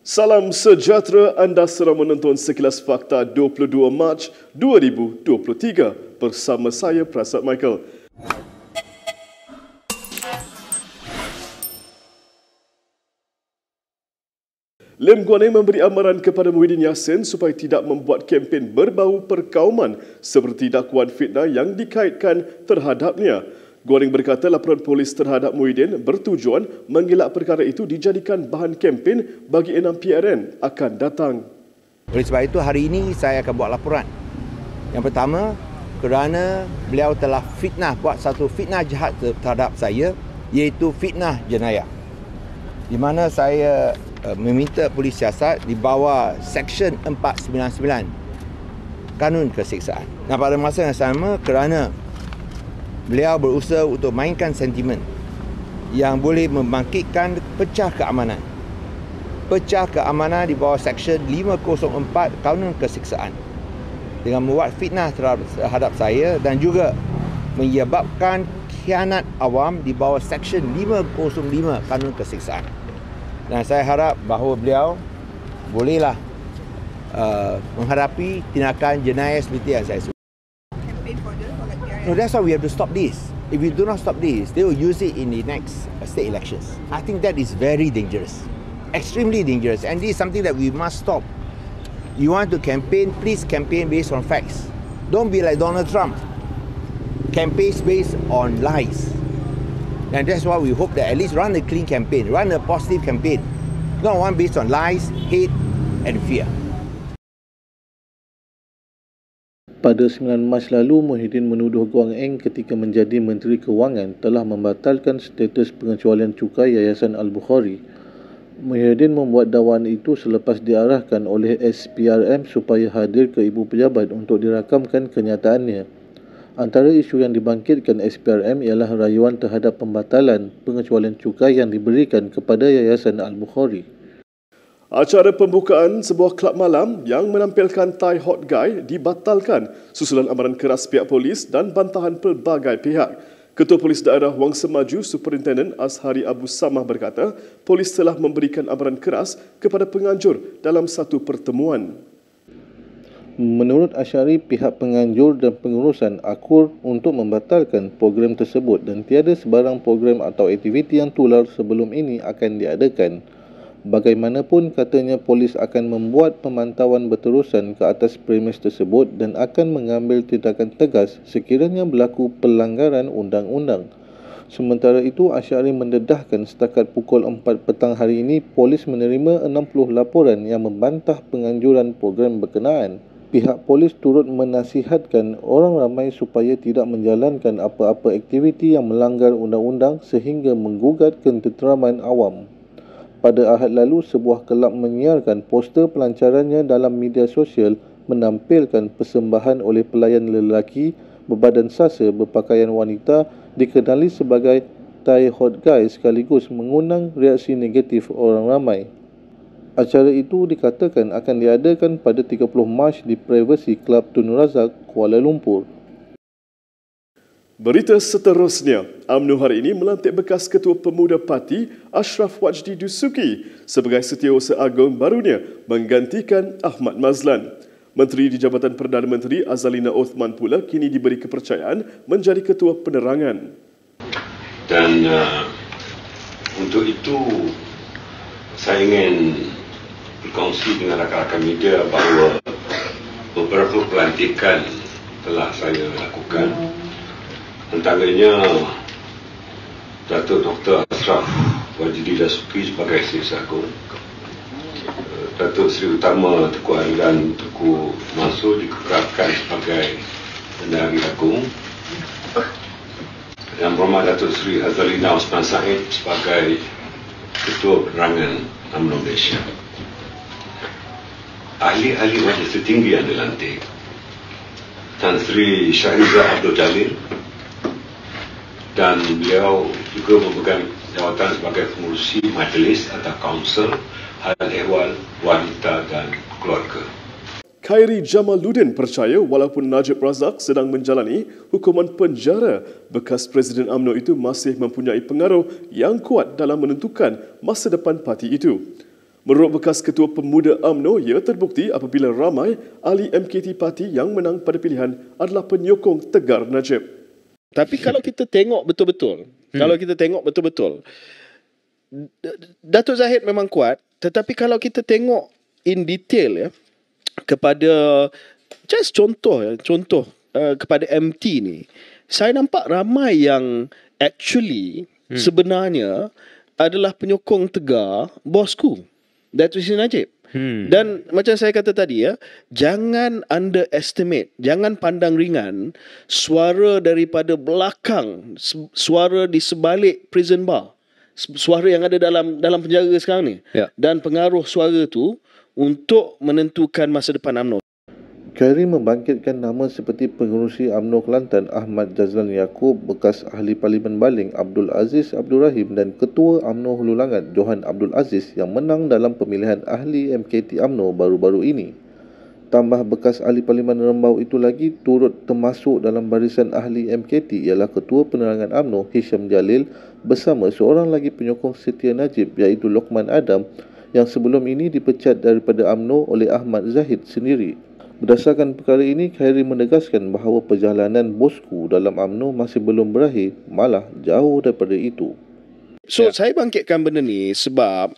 Salam sejahtera, anda sedang menonton Sekilas Fakta 22 Mac 2023 bersama saya Prasad Michael. Lim Guan Eng memberi amaran kepada Muhyiddin Yassin supaya tidak membuat kempen berbau perkauman seperti dakwaan fitnah yang dikaitkan terhadapnya. Guan Eng berkata laporan polis terhadap Muhyiddin bertujuan mengelak perkara itu dijadikan bahan kempen bagi 6 PRN akan datang. Oleh sebab itu hari ini saya akan buat laporan. Yang pertama, kerana beliau telah buat satu fitnah jahat terhadap saya, iaitu fitnah jenayah. Di mana saya meminta polis siasat di bawah Seksyen 499 Kanun Keseksaan. Dan pada masa yang sama, kerana beliau berusaha untuk mainkan sentimen yang boleh membangkitkan pecah keamanan. Pecah keamanan di bawah Seksyen 504 Kanun Keseksaan dengan membuat fitnah terhadap saya dan juga menyebabkan khianat awam di bawah Seksyen 505 Kanun Keseksaan. Dan saya harap bahawa beliau bolehlah menghadapi tindakan jenayah seperti yang saya sebut. No, that's why we have to stop this. If we do not stop this, they will use it in the next state elections. I think that is very dangerous, extremely dangerous, and this is something that we must stop. You want to campaign, please campaign based on facts. Don't be like Donald Trump. Campaign based on lies. And that's why we hope that at least run a clean campaign, run a positive campaign, not one based on lies, hate and fear. Pada 9 Mac lalu, Muhyiddin menuduh Guan Eng ketika menjadi Menteri Kewangan telah membatalkan status pengecualian cukai Yayasan Al-Bukhari. Muhyiddin membuat dakwaan itu selepas diarahkan oleh SPRM supaya hadir ke ibu pejabat untuk dirakamkan kenyataannya. Antara isu yang dibangkitkan SPRM ialah rayuan terhadap pembatalan pengecualian cukai yang diberikan kepada Yayasan Al-Bukhari. Acara pembukaan sebuah kelab malam yang menampilkan Thai Hot Guy dibatalkan susulan amaran keras pihak polis dan bantahan pelbagai pihak. Ketua Polis Daerah Wang Semaju Superintenden Azhari Abu Samah berkata, polis telah memberikan amaran keras kepada penganjur dalam satu pertemuan. Menurut Asyari, pihak penganjur dan pengurusan akur untuk membatalkan program tersebut dan tiada sebarang program atau aktiviti yang tular sebelum ini akan diadakan. Bagaimanapun, katanya polis akan membuat pemantauan berterusan ke atas premis tersebut dan akan mengambil tindakan tegas sekiranya berlaku pelanggaran undang-undang. Sementara itu, Asyari mendedahkan setakat pukul 4 petang hari ini, polis menerima 60 laporan yang membantah penganjuran program berkenaan. Pihak polis turut menasihatkan orang ramai supaya tidak menjalankan apa-apa aktiviti yang melanggar undang-undang sehingga menggugat ketenteraman awam. Pada Ahad lalu, sebuah kelab menyiarkan poster pelancarannya dalam media sosial menampilkan persembahan oleh pelayan lelaki berbadan sasa berpakaian wanita dikenali sebagai Thai Hot Guy sekaligus mengundang reaksi negatif orang ramai. Acara itu dikatakan akan diadakan pada 30 Mac di Privasi Club Tun Razak, Kuala Lumpur. Berita seterusnya, UMNO hari ini melantik bekas Ketua Pemuda Parti Ashraf Wajdi Dusuki sebagai Setiausaha Agung barunya menggantikan Ahmad Mazlan. Menteri di Jabatan Perdana Menteri Azalina Othman pula kini diberi kepercayaan menjadi Ketua Penerangan. Dan untuk itu saya ingin berkongsi dengan rakan-rakan media bahawa beberapa pelantikan telah saya lakukan. Antaranya Datuk Dr. Ashraf Wajdi Dusuki sebagai Setiausaha Agung, Datuk Seri Utama Tengku Aliran Tengku Mansur dikekalkan sebagai Bendahari Agung, Yang Berhormat Datuk Seri Azalina Osman Said sebagai Ketua Penerangan UMNO Malaysia. Ahli-ahli majlis tertinggi yang dilantik, Tan Sri Shahizah Abdul Jalil, dan beliau juga memegang jawatan sebagai pengurusi majlis atau kaunsil hal ehwal wanita dan keluarga. Khairi Jamaluddin percaya walaupun Najib Razak sedang menjalani hukuman penjara, bekas Presiden UMNO itu masih mempunyai pengaruh yang kuat dalam menentukan masa depan parti itu. Menurut bekas Ketua Pemuda UMNO, ia terbukti apabila ramai ahli MKT Parti yang menang pada pilihan adalah penyokong tegar Najib. Tapi kalau kita tengok betul-betul, Datuk Zahid memang kuat, tetapi kalau kita tengok in detail ya, kepada just contoh kepada MT ni, saya nampak ramai yang actually sebenarnya adalah penyokong tegar bosku, Datuk Seri Najib. Dan macam saya kata tadi ya, jangan underestimate, jangan pandang ringan suara daripada belakang, suara di sebalik prison bar, suara yang ada dalam penjara sekarang ni, dan pengaruh suara tu untuk menentukan masa depan UMNO. Khairi membangkitkan nama seperti pengerusi UMNO Kelantan Ahmad Jazlan Yaakob, bekas ahli Parlimen Baling Abdul Aziz Abdul Rahim dan Ketua UMNO Hulu Langat Johan Abdul Aziz yang menang dalam pemilihan ahli MKT UMNO baru-baru ini. Tambah bekas ahli Parlimen Rembau itu lagi turut termasuk dalam barisan ahli MKT ialah Ketua Penerangan UMNO Hisham Jalil bersama seorang lagi penyokong setia Najib iaitu Lokman Adam yang sebelum ini dipecat daripada UMNO oleh Ahmad Zahid sendiri. Berdasarkan perkara ini, Khairi menegaskan bahawa perjalanan bosku dalam UMNO masih belum berakhir, malah jauh daripada itu. So, saya bangkitkan benda ni sebab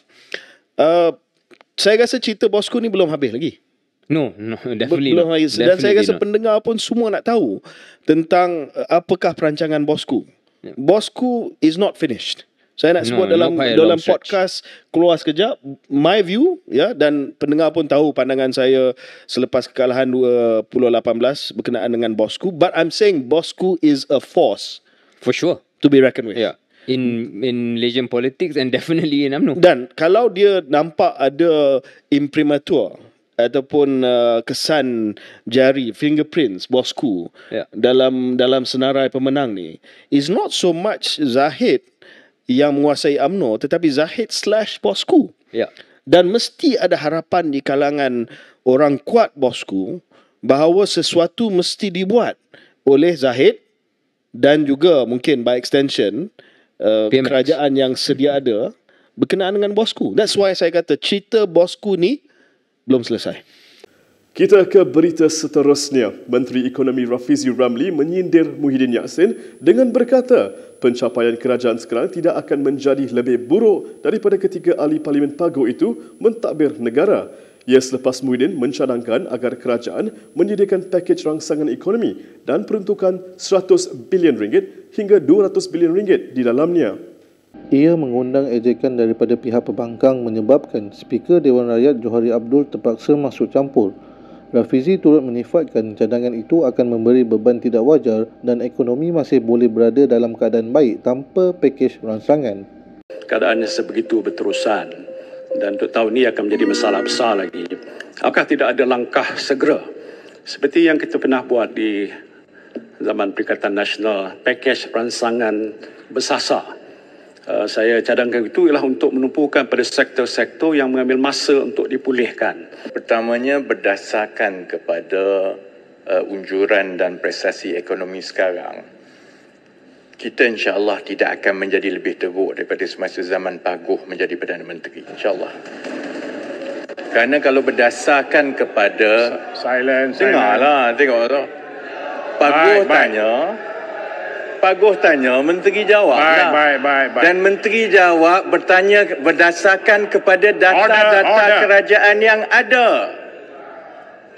saya rasa cerita bosku ni belum habis lagi. No, definitely belum not. habis. Dan saya rasa pendengar pun semua nak tahu tentang apakah perancangan bosku. Bosku is not finished. Saya nak sebut dalam podcast keluar sekejap, my view ya, dan pendengar pun tahu pandangan saya selepas kekalahan 2018 berkenaan dengan bosku, but I'm saying bosku is a force for sure to be reckoned with. Yeah. In Malaysian politics and definitely in UMNO. Dan kalau dia nampak ada imprimatur ataupun kesan jari, fingerprints bosku dalam senarai pemenang ni, is not so much Zahid yang menguasai UMNO, tetapi Zahid / bosku. Dan mesti ada harapan di kalangan orang kuat bosku bahawa sesuatu mesti dibuat oleh Zahid dan juga mungkin by extension kerajaan yang sedia ada berkenaan dengan bosku. That's why saya kata cerita bosku ni belum selesai. Kita ke berita seterusnya. Menteri Ekonomi Rafizi Ramli menyindir Muhyiddin Yassin dengan berkata pencapaian kerajaan sekarang tidak akan menjadi lebih buruk daripada ketika ahli Parlimen Paguh itu mentadbir negara. Ia selepas Muhyiddin mencadangkan agar kerajaan menyediakan pakej rangsangan ekonomi dan peruntukan RM100 bilion hingga RM200 bilion di dalamnya. Ia mengundang ejekan daripada pihak pembangkang menyebabkan Speaker Dewan Rakyat Johari Abdul terpaksa masuk campur. Rafizi turut menyifatkan cadangan itu akan memberi beban tidak wajar dan ekonomi masih boleh berada dalam keadaan baik tanpa pakej rangsangan. Keadaannya sebegitu berterusan dan untuk tahun ini akan menjadi masalah besar lagi. Apakah tidak ada langkah segera seperti yang kita pernah buat di zaman Perikatan Nasional, pakej rangsangan bersasar? Saya cadangkan itu ialah untuk menumpukan pada sektor-sektor yang mengambil masa untuk dipulihkan. Pertamanya berdasarkan kepada unjuran dan prestasi ekonomi sekarang, kita insya-Allah tidak akan menjadi lebih teruk daripada semasa zaman Paguh menjadi Perdana Menteri, insya-Allah. Kerana kalau berdasarkan kepada dengarlah, tengok tu. Paguh tanya, menteri jawab lah. Dan menteri jawab bertanya berdasarkan kepada data-data kerajaan yang ada.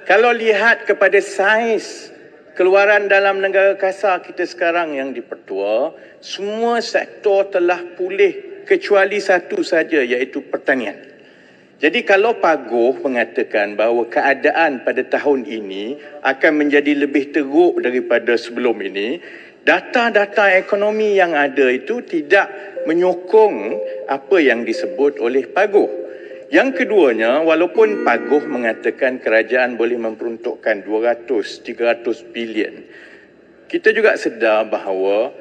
Kalau lihat kepada saiz keluaran dalam negara kasar kita sekarang yang dipertua, semua sektor telah pulih kecuali satu saja, iaitu pertanian. Jadi kalau Paguh mengatakan bahawa keadaan pada tahun ini akan menjadi lebih teruk daripada sebelum ini, data-data ekonomi yang ada itu tidak menyokong apa yang disebut oleh Paguh. Yang keduanya, walaupun Paguh mengatakan kerajaan boleh memperuntukkan 200-300 bilion, kita juga sedar bahawa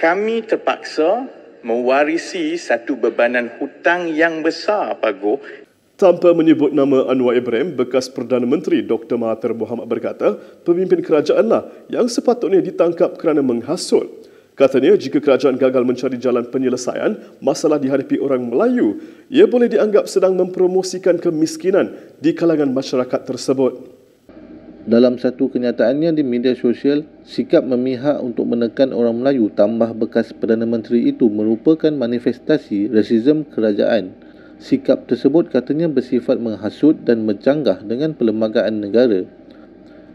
kami terpaksa mewarisi satu bebanan hutang yang besar, Paguh. Tanpa menyebut nama Anwar Ibrahim, bekas Perdana Menteri Dr. Mahathir Mohamad berkata, pemimpin kerajaanlah yang sepatutnya ditangkap kerana menghasut. Katanya jika kerajaan gagal mencari jalan penyelesaian masalah dihadapi orang Melayu, ia boleh dianggap sedang mempromosikan kemiskinan di kalangan masyarakat tersebut. Dalam satu kenyataannya di media sosial, sikap memihak untuk menekan orang Melayu tambah bekas Perdana Menteri itu merupakan manifestasi rasisme kerajaan. Sikap tersebut katanya bersifat menghasut dan mencanggah dengan perlembagaan negara.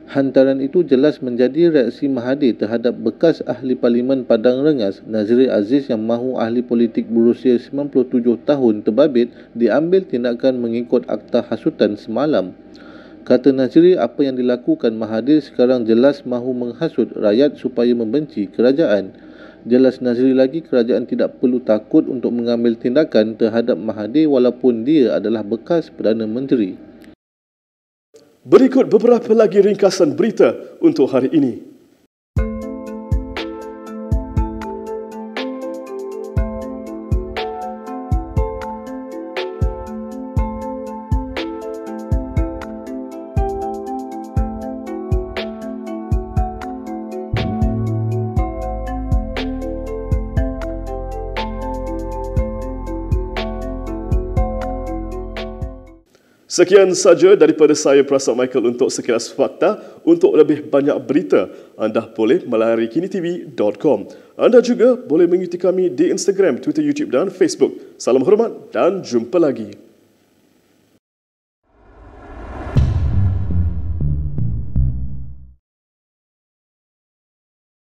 Hantaran itu jelas menjadi reaksi Mahathir terhadap bekas ahli Parlimen Padang Rengas Nazril Aziz yang mahu ahli politik berusia 97 tahun terbabit diambil tindakan mengikut akta hasutan semalam. Kata Nazril, apa yang dilakukan Mahathir sekarang jelas mahu menghasut rakyat supaya membenci kerajaan. Jelas Nazril lagi, kerajaan tidak perlu takut untuk mengambil tindakan terhadap Mahathir walaupun dia adalah bekas Perdana Menteri. Berikut beberapa lagi ringkasan berita untuk hari ini. Sekian saja daripada saya, Prasad Michael, untuk sekilas fakta. Untuk lebih banyak berita, anda boleh melayari kinitv.com. Anda juga boleh mengikuti kami di Instagram, Twitter, YouTube dan Facebook. Salam hormat dan jumpa lagi.